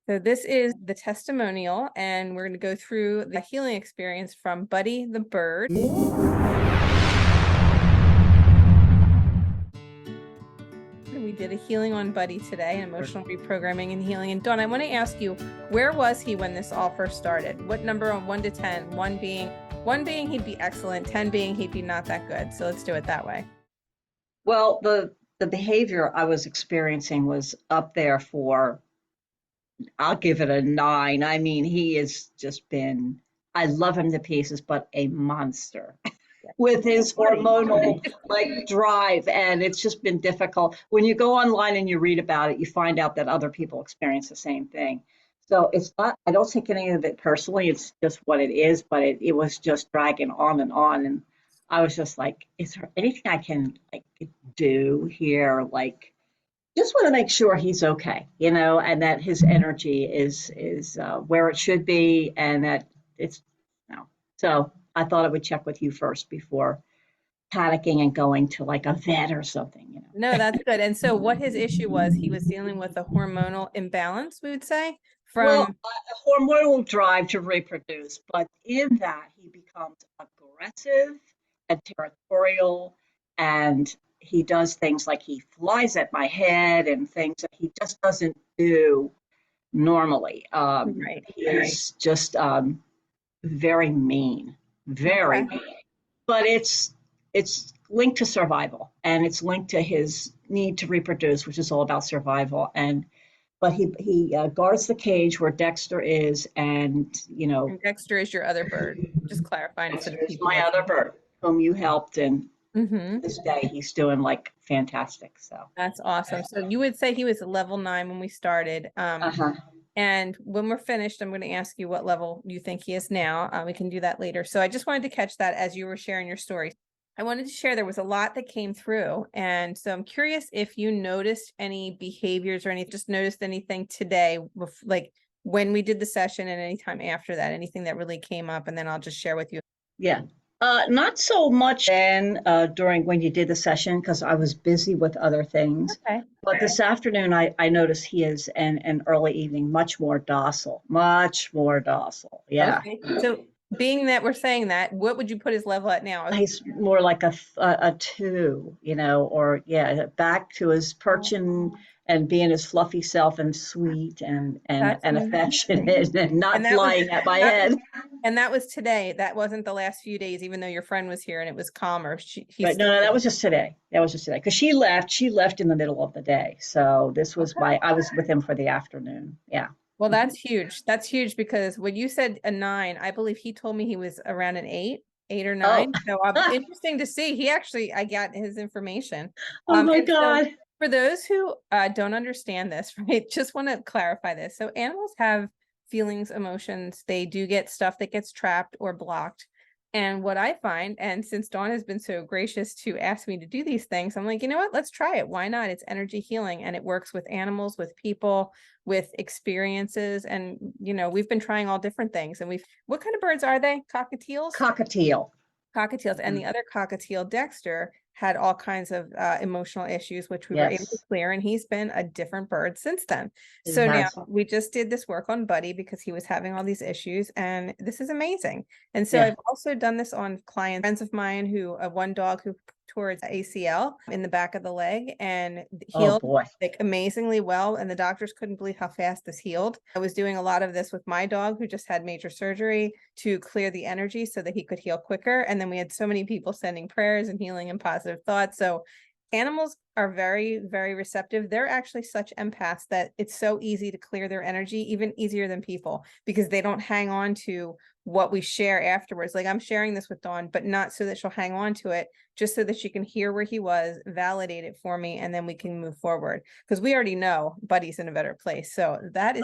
So this is the testimonial, and we're going to go through the healing experience from Buddy the bird. We did a healing on Buddy today, emotional reprogramming and healing. And Dawn, I want to ask you, where was he when this all first started? What number on 1 to 10? One being he'd be excellent, 10 being he'd be not that good. So let's do it that way. Well, the behavior I was experiencing was up there for, I'll give it a 9. I mean, he has just been, I love him to pieces, but a monster with his hormonal drive. And it's just been difficult. When you go online and you read about it, you find out that other people experience the same thing. So it's not, I don't take any of it personally. It's just what it is, but it was just dragging on and on. And I was just like, is there anything I can do here? Just want to make sure he's okay, and that his energy is where it should be, and that it's, So I thought I would check with you first before panicking and going to a vet or something. No, that's good. And so what his issue was, he was dealing with a hormonal imbalance, we would say, Well, from a hormonal drive to reproduce, but in that he becomes aggressive and territorial, and he does things like he flies at my head and things that he just doesn't do normally. right. He is just very mean, very mean. But it's linked to survival, and it's linked to his need to reproduce, which is all about survival. But he guards the cage where Dexter is, and And Dexter is your other bird. Just clarifying. Dexter is my other bird, whom you helped, and this day he's doing fantastic. So that's awesome. So you would say he was a level 9 when we started. And when we're finished, I'm going to ask you what level you think he is now. We can do that later. So I just wanted to catch that as you were sharing your story. I wanted to share there was a lot that came through. And so I'm curious if you noticed any behaviors or just noticed anything today, like when we did the session and anytime after that, anything that really came up, and then I'll just share with you. Yeah. Not so much then during when you did the session, because I was busy with other things. Okay. But this afternoon, I noticed he is an early evening, much more docile, much more docile. Yeah. Okay. So being that we're saying that, what would you put his level at now? He's more like a 2, back to his perching and being his fluffy self and sweet and affectionate and not flying at my head. And that was today. That wasn't the last few days, even though your friend was here and it was calmer. But no, that was just today. Because she left in the middle of the day. So this was I was with him for the afternoon. Yeah. Well, that's huge. That's huge because when you said a 9, I believe he told me he was around an 8 or 9. So interesting to see. I got his information. Oh my God. So for those who don't understand this, right, just want to clarify this. So animals have feelings, emotions. They do get stuff that gets trapped or blocked. And what I find, and since Dawn has been so gracious to ask me to do these things, I'm like, you know what, let's try it. Why not? It's energy healing, and it works with animals, with people, with experiences. And, we've been trying all different things. And what kind of birds are they? Cockatiels? Cockatiels. And the other cockatiel, Dexter, had all kinds of emotional issues, which we were able to clear, and he's been a different bird since then. So now we just did this work on Buddy because he was having all these issues, and this is amazing. And so I've also done this on friends of mine who one dog who tore its ACL in the back of the leg and healed amazingly well, and the doctors couldn't believe how fast this healed. I was doing a lot of this with my dog who just had major surgery to clear the energy so that he could heal quicker. And then we had so many people sending prayers and healing and positive thoughts. So animals are very, very receptive. They're actually such empaths that it's so easy to clear their energy, even easier than people, because they don't hang on to what we share afterwards. Like I'm sharing this with Dawn, but not so that she'll hang on to it, just so that she can hear where he was, validate it for me, and then we can move forward. Because we already know Buddy's in a better place. So that is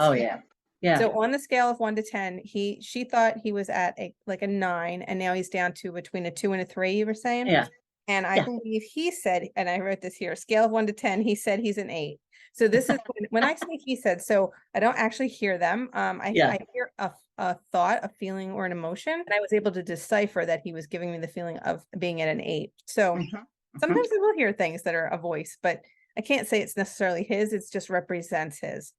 So on the scale of 1 to 10, she thought he was at a 9, and now he's down to between a 2 and a 3, you were saying? Yeah. And I believe he said, and I wrote this here, scale of 1 to 10, he said he's an 8. So this is when I say he said, so I don't actually hear them. I hear a thought, a feeling, or an emotion. And I was able to decipher that he was giving me the feeling of being at an 8. So sometimes I will hear things that are a voice, but I can't say it's necessarily his. It just represents his.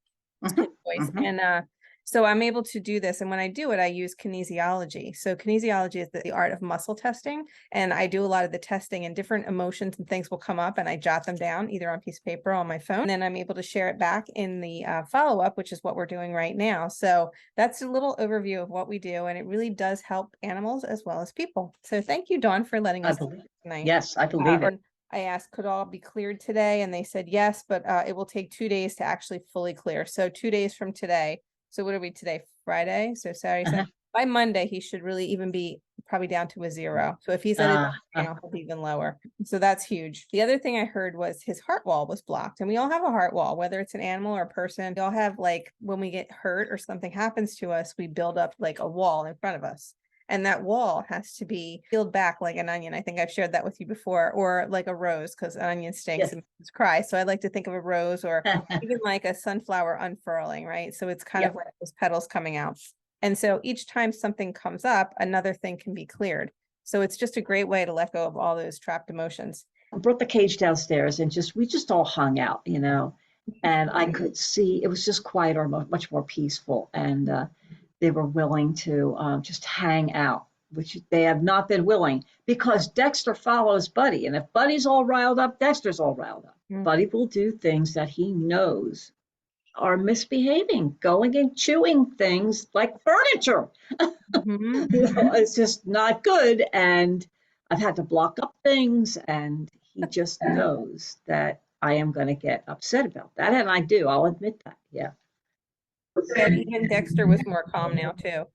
Mhm, voice. mhm. And so I'm able to do this. And when I do it, I use kinesiology. So kinesiology is the art of muscle testing. And I do a lot of the testing, and different emotions and things will come up, and I jot them down either on a piece of paper or on my phone. And then I'm able to share it back in the follow-up, which is what we're doing right now. So that's a little overview of what we do. And it really does help animals as well as people. So thank you, Dawn, for letting I us believe it. tonight. Yes, I believe it. I asked, could all be cleared today? And they said yes, but it will take 2 days to actually fully clear. So 2 days from today. So what are we today? Friday? So Saturday, Uh-huh. Sunday. By Monday, he should really even be probably down to a 0. So if he's at a now, he'll be even lower. So that's huge. The other thing I heard was his heart wall was blocked. And we all have a heart wall, whether it's an animal or a person. We all have, like, when we get hurt or something happens to us, we build up like a wall in front of us. And that wall has to be peeled back like an onion. I think I've shared that with you before, or like a rose, because an onion stinks Yes. and makes cry. So I like to think of a rose, or even like a sunflower unfurling, right? So it's kind Yep. of like those petals coming out. And so each time something comes up, another thing can be cleared. So it's just a great way to let go of all those trapped emotions. I brought the cage downstairs and we just all hung out, and I could see it was just quieter, much more peaceful. And they were willing to just hang out, which they have not been willing, because Dexter follows Buddy. And if Buddy's all riled up, Dexter's all riled up. Mm. Buddy will do things that he knows are misbehaving, going and chewing things like furniture. Mhm. It's just not good. And I've had to block up things, and he just knows that I am going to get upset about that. And I do, I'll admit that. Yeah. And even Dexter was more calm now too,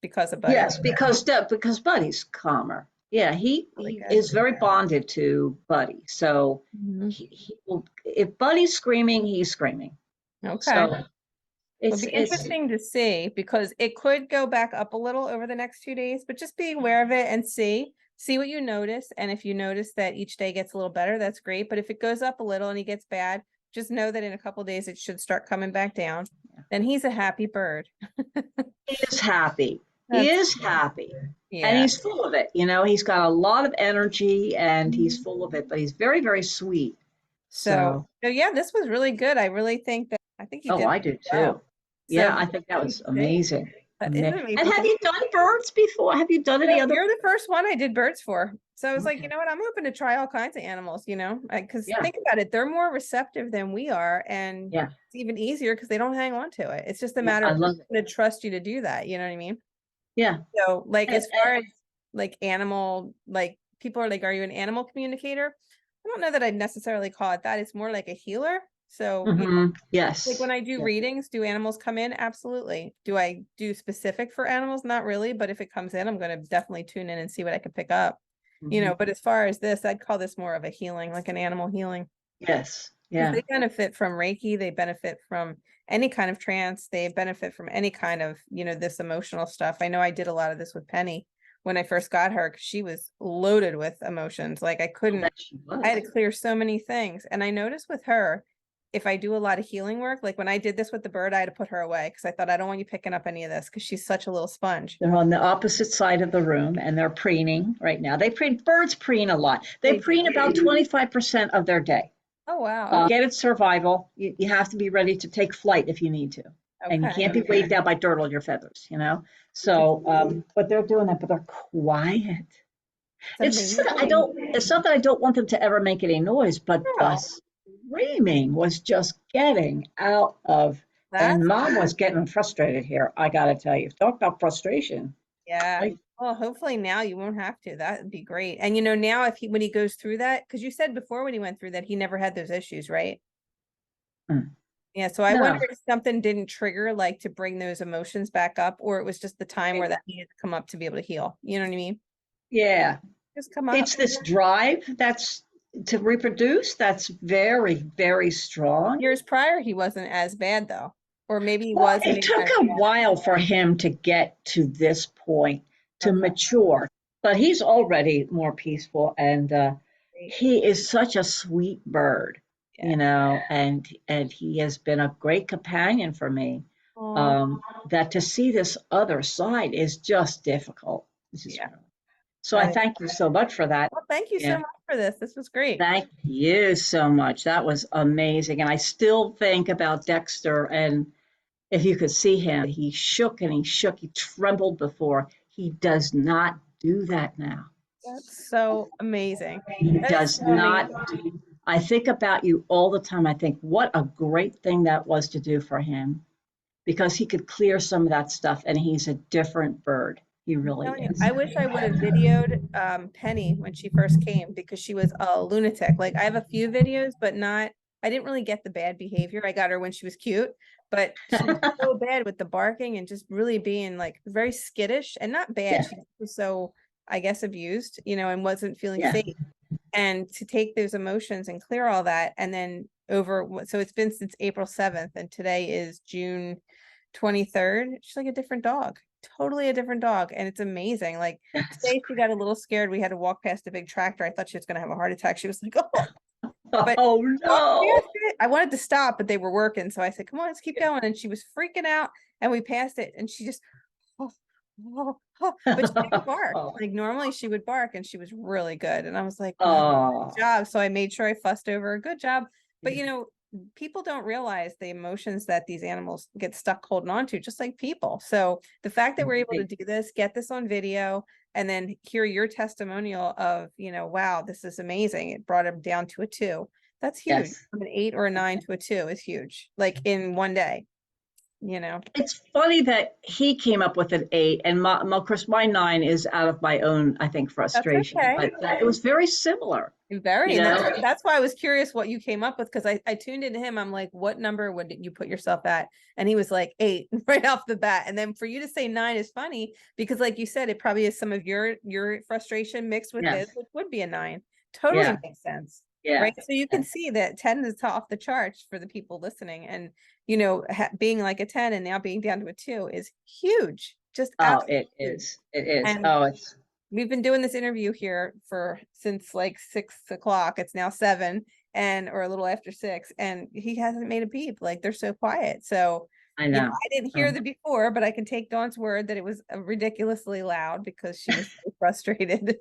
because of Buddy. Yes, because Buddy's calmer. Yeah, Really he good. is very bonded to Buddy. So Mhm. he will, if Buddy's screaming, he's screaming. Okay. So It'll be it's interesting to see, because it could go back up a little over the next 2 days, but just be aware of it and see what you notice. And if you notice that each day gets a little better, that's great. But if it goes up a little and he gets bad, just know that in a couple days it should start coming back down. Then he's a happy bird. he is happy. He That's is happy. And yeah. he's full of it. He's got a lot of energy and he's Mhm. full of it, but he's very, very sweet. So, So, so yeah, this was really good. I really think that I think you oh, did I do well. too. So Yeah, I think that keep was safe. amazing. That is And amazing. have you done birds before? Have you done You know, any other? you're the first one I did birds for. So I was like, Okay. you know what? I'm open to try all kinds of animals, because Yeah, think about it, they're more receptive than we are. And yeah, it's even easier because they don't hang on to it. It's just a yeah. matter I of love it. to trust you to do that. You know what I mean? Yeah. So, like, And, as far as like animal, like people are like, are you an animal communicator? I don't know that I'd necessarily call it that. It's more like a healer. So, like yes. when I do Yeah. readings, do animals come in? Absolutely. Do I do specific for animals? Not really, but if it comes in, I'm going to definitely tune in and see what I can pick up. Mhm. But as far as this, I'd call this more of a healing, like an animal healing. Yes. Because Yeah. they benefit from Reiki, they benefit from any kind of trance, they benefit from any kind of, this emotional stuff. I know I did a lot of this with Penny when I first got her, because she was loaded with emotions. Like I I bet she had was. to clear so many things. And I noticed with her, if I do a lot of healing work, like when I did this with the bird, I had to put her away because I thought, I don't want you picking up any of this, because she's such a little sponge. They're on the opposite side of the room and they're preening right now. Birds preen a lot. They They preen do. about 25% of their day. Oh, wow. Get it survival. You have to be ready to take flight if you need to. And you Okay. can't be weighed down by dirt on your feathers. So, but they're doing that, but they're quiet. It's amazing. It's not that I don't want them to ever make any noise, but the No, screaming was just getting out of, and that's mom was getting frustrated here. I got to tell you, talk about frustration. yeah. I, Well, hopefully now you won't have to. That would be great. And now if when he goes through that, because you said before when he went through that, he never had those issues, right? mm, Yeah. So I wonder no, if something didn't trigger, like, to bring those emotions back up, or it was just the time where that needed to come up to be able to heal. You know what I mean? yeah, Just come up. it's this drive that's to reproduce that's very, very strong. Years prior, he wasn't as bad though, or maybe he Well, was, and it maybe took not. a while for him to get to this point, to Okay. mature, but he's already more peaceful, and Great. he is such a sweet bird, Yeah. and he has been a great companion for me. Oh, That to see this other side is just difficult. yeah. So I That is. thank you so much for that. Well, thank you so Yeah. much for this. This was great. Thank you so much. That was amazing. And I still think about Dexter, and if you could see him, he shook and he shook. He trembled before. He does not do that now. That's so amazing. He That is does so amazing. not do. I think about you all the time. I think what a great thing that was to do for him, because he could clear some of that stuff, and he's a different bird. He really Telling you, is. I wish I would have videoed Penny when she first came, because she was a lunatic. Like, I have a few videos, but not, I didn't really get the bad behavior. I got her when she was cute, but she was so bad with the barking and just really being like very skittish, and not bad. Yeah. She was so, I guess, abused, and wasn't feeling Yeah. safe. And to take those emotions and clear all that, and then so it's been since April 7th, and today is June 23rd. She's like a different dog, totally a different dog. And it's amazing. Like, today she got a little scared. We had to walk past a big tractor. I thought she was going to have a heart attack. She was like, oh, but Oh no. I wanted to stop, but they were working. So I said, come on, let's keep going. And she was freaking out, and we passed it, and she just, oh, oh, oh. But she didn't bark. Like, normally she would bark, and she was really good. And I was like, wow, good job. So I made sure I fussed over her. Good job. But people don't realize the emotions that these animals get stuck holding on to, just like people. So the fact that we're able to do this, get this on video, and then hear your testimonial of, wow, this is amazing. It brought him down to a 2. That's huge. Yes. From an 8 or a 9 to a 2 is huge. Like, in one day, It's funny that he came up with an 8, and of course my 9 is out of my own, I think, frustration. okay. But it was very similar. Very. And that's why I was curious what you came up with, because I tuned into him. I'm like, what number would you put yourself at? And he was like 8 right off the bat. And then for you to say 9 is funny, because like you said, it probably is some of your frustration mixed with his, which would be a 9. Totally makes sense. Yeah. Right. So you can see that 10 is off the charts for the people listening. And, being like a 10 and now being down to a 2 is huge. Just it is. It is. And we've been doing this interview here since like 6 o'clock. It's now 7 or a little after 6, and he hasn't made a beep. Like, they're so quiet. So I know. I didn't hear the before, but I can take Dawn's word that it was ridiculously loud because she was so frustrated.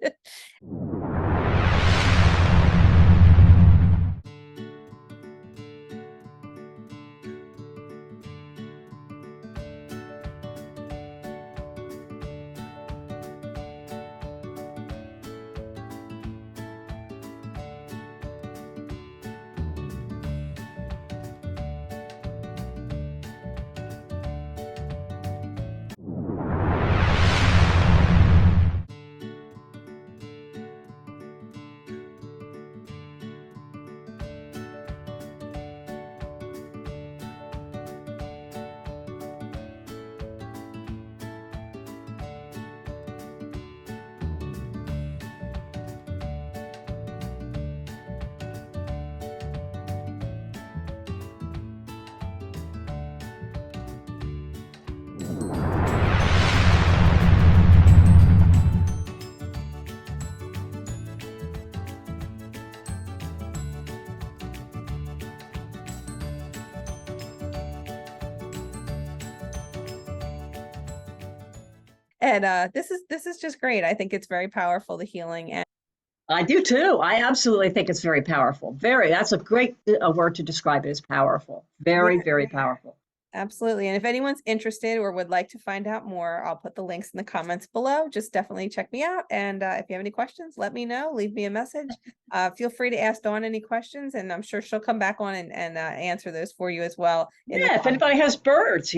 And this is just great. I think it's very powerful, the healing. And I do too. I absolutely think it's very powerful. That's a great word to describe it, as powerful. Very, very powerful. Absolutely. And if anyone's interested or would like to find out more, I'll put the links in the comments below. Just definitely check me out. And if you have any questions, let me know. Leave me a message. Feel free to ask Dawn any questions, and I'm sure she'll come back on and answer those for you as well. If anybody has birds,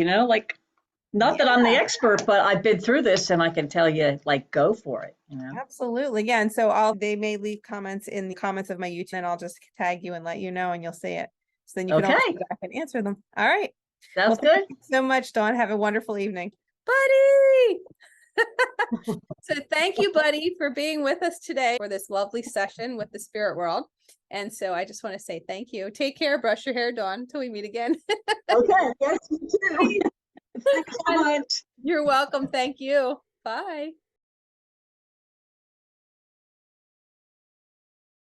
not that I'm the expert, but I've been through this, and I can tell you, go for it. Absolutely. Yeah. And so they may leave comments in the comments of my YouTube, and I'll just tag you and let you know, and you'll see it. So then you can always go back and answer them. All right. Sounds good. Thank you so much, Dawn. Have a wonderful evening. Buddy! So thank you, Buddy, for being with us today for this lovely session with the spirit world. And so I just want to say thank you. Take care. Brush your hair, Dawn, until we meet again. Okay. Yes, you too. Thanks so much. You're welcome. Thank you. Bye.